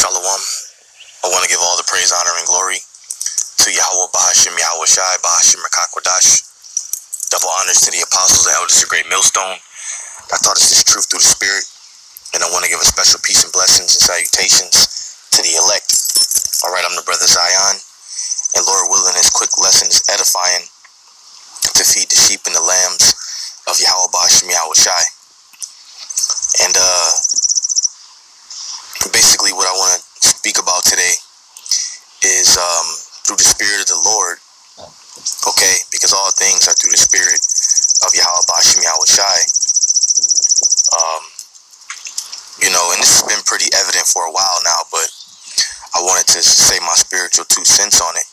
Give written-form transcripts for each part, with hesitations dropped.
Shalom. I want to give all the praise, honor, and glory to Yahweh Bahashim, Yahweh Shai, Bahashim Rakakwadash. Double honors to the apostles and elders of Great Millstone. I taught us this truth through the Spirit, and I want to give a special peace and blessings and salutations to the elect. All right, I'm the brother Zion, and Lord willing, this quick lesson is edifying to feed the sheep and the lambs of Yahweh Bahashim, Yahweh Shai. And basically what I want to speak about today is through the Spirit of the Lord, okay, because all things are through the Spirit of Yahweh Bahashim, Yahweh Shai. And this has been pretty evident for a while now, but I wanted to say my spiritual 2 cents on it.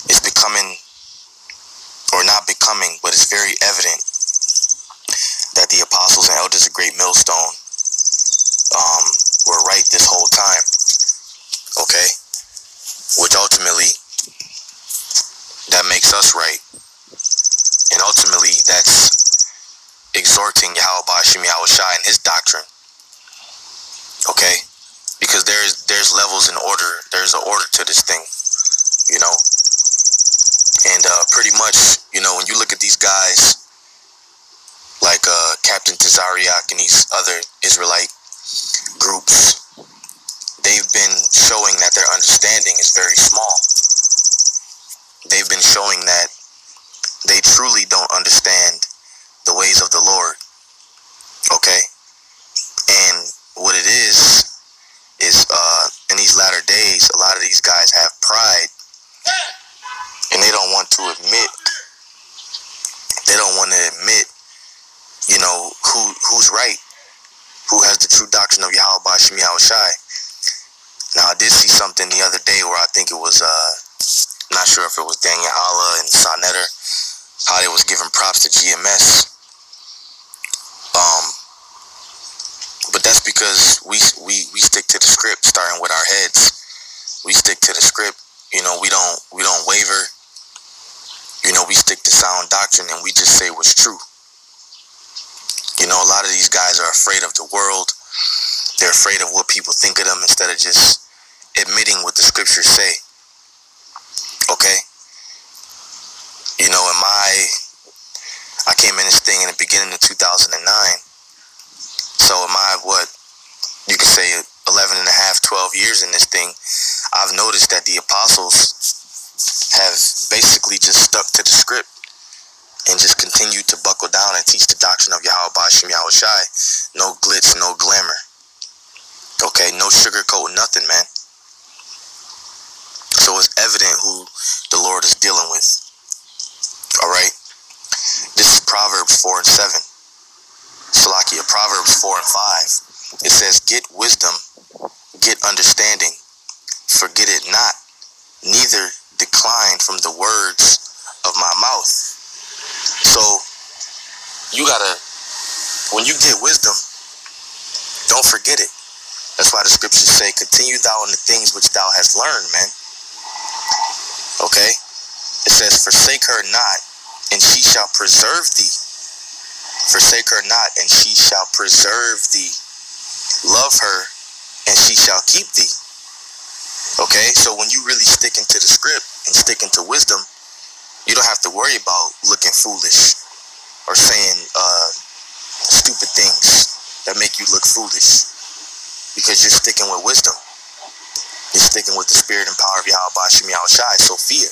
It's becoming, or not becoming, but it's very evident that the apostles and elders of Great Millstone were right this whole time, okay? Which ultimately, that makes us right. And ultimately, that's exhorting Yahweh Bahashim Yahweh Shai and his doctrine, okay? Because there's levels in order. There's an order to this thing, And pretty much, when you look at these guys, like Captain Tazariak and these other Israelite groups, they've been showing that their understanding is very small. They've been showing that they truly don't understand the ways of the Lord, okay? And what it is in these latter days, a lot of these guys have pride, and they don't want to admit, who's right, who has the true doctrine of Yahweh Bahashim Yahweh Shai. Now, I did see something the other day where I think it was, not sure if it was Daniel Allah and Sonetter, how they was giving props to GMS. But that's because we stick to the script, starting with our heads. We stick to the script. We don't waver. We stick to sound doctrine, and we just say what's true. A lot of these guys are afraid of the world. They're afraid of what people think of them instead of just admitting what the scriptures say. Okay? I came in this thing in the beginning of 2009. So in my, you could say 11 and a half, 12 years in this thing, I've noticed that the apostles have basically just stuck to the script and just continued to buckle down and teach the doctrine of Yahweh Bahashim Yahweh Shai. No glitz, no glamour. Okay, no sugarcoat, nothing, man. So it's evident who the Lord is dealing with. Alright? This is Proverbs 4 and 7. Salakia, Proverbs 4 and 5. It says, get wisdom, get understanding, forget it not, neither decline from the words of my mouth. So, when you get wisdom, don't forget it. That's why the scriptures say, continue thou in the things which thou hast learned, man. Okay? It says, forsake her not, and she shall preserve thee. Forsake her not, and she shall preserve thee. Love her, and she shall keep thee. Okay? So when you really stick into the script and stick into wisdom, you don't have to worry about looking foolish or saying stupid things that make you look foolish, because you're sticking with wisdom. You're sticking with the spirit and power of Yahweh Bahashim Yahweh Shai, Sophia.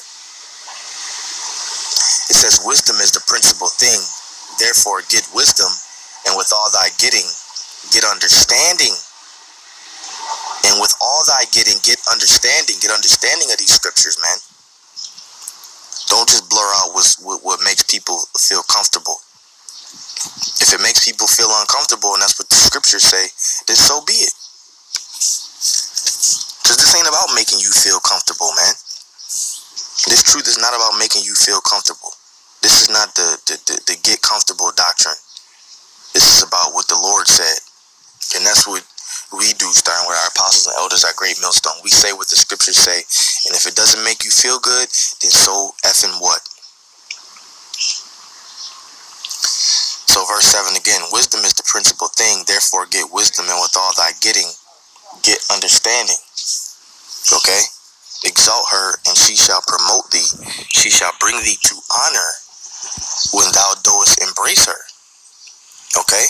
It says, wisdom is the principal thing. Therefore, get wisdom, and with all thy getting, get understanding. And with all thy getting, get understanding. Get understanding of these scriptures, man. Don't just blur out what makes people feel comfortable. If it makes people feel uncomfortable, and that's what the scriptures say, then so be it. Because this ain't about making you feel comfortable, man. This truth is not about making you feel comfortable. This is not the get comfortable doctrine. This is about what the Lord said. And that's what we do, starting with our apostles and elders at Great Millstone. We say what the scriptures say, and if it doesn't make you feel good, then so effing what? So verse 7 again, wisdom is the principal thing, therefore get wisdom, and with all thy getting, get understanding. Okay? Exalt her, and she shall promote thee. She shall bring thee to honor when thou doest embrace her. Okay?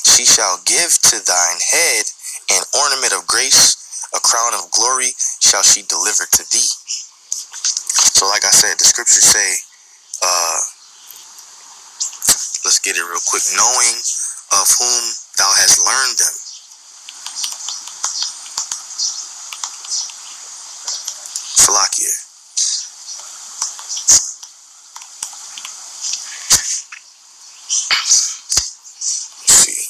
She shall give to thine head an ornament of grace, a crown of glory shall she deliver to thee. So like I said, the scriptures say, let's get it real quick. Knowing of whom thou hast learned them. Salakia. Let's see.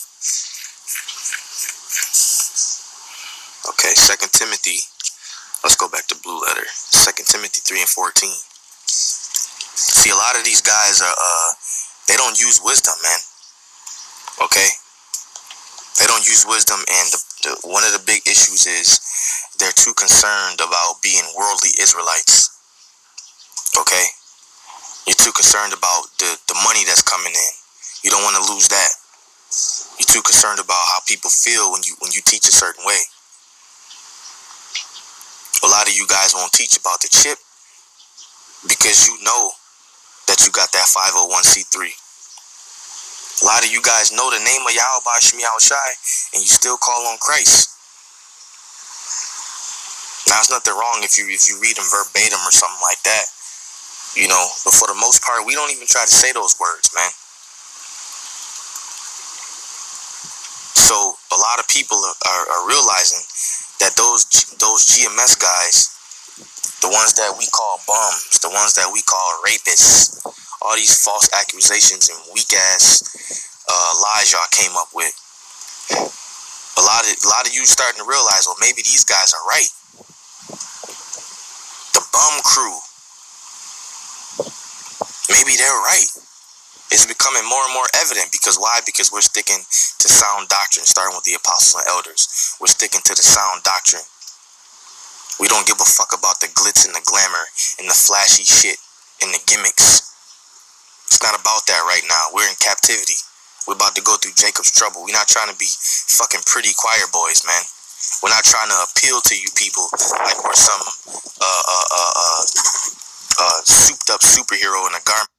Okay, 2 Timothy. Let's go back to blue letter. 2 Timothy 3 and 14. See, a lot of these guys are, they don't use wisdom, man. Okay? They don't use wisdom, and one of the big issues is they're too concerned about being worldly Israelites. Okay? You're too concerned about the money that's coming in. You don't want to lose that. You're too concerned about how people feel when you teach a certain way. A lot of you guys won't teach about the chip because you know that you got that 501c3. A lot of you guys know the name of Yahweh Shemi Shai, and you still call on Christ. Now, there's nothing wrong if you read them verbatim or something like that, you know. But for the most part, we don't even try to say those words, man. So a lot of people are realizing that those GMS guys, the ones that we call bums, the ones that we call rapists, all these false accusations and weak ass lies y'all came up with. A lot of you starting to realize, well, maybe these guys are right. The bum crew, maybe they're right. It's becoming more and more evident because why? Because we're sticking to sound doctrine, starting with the apostles and elders. We're sticking to the sound doctrine. We don't give a fuck about the glitz and the glamour and the flashy shit and the gimmicks. It's not about that right now. We're in captivity. We're about to go through Jacob's trouble. We're not trying to be fucking pretty choir boys, man. We're not trying to appeal to you people like we're some souped up superhero in a garment.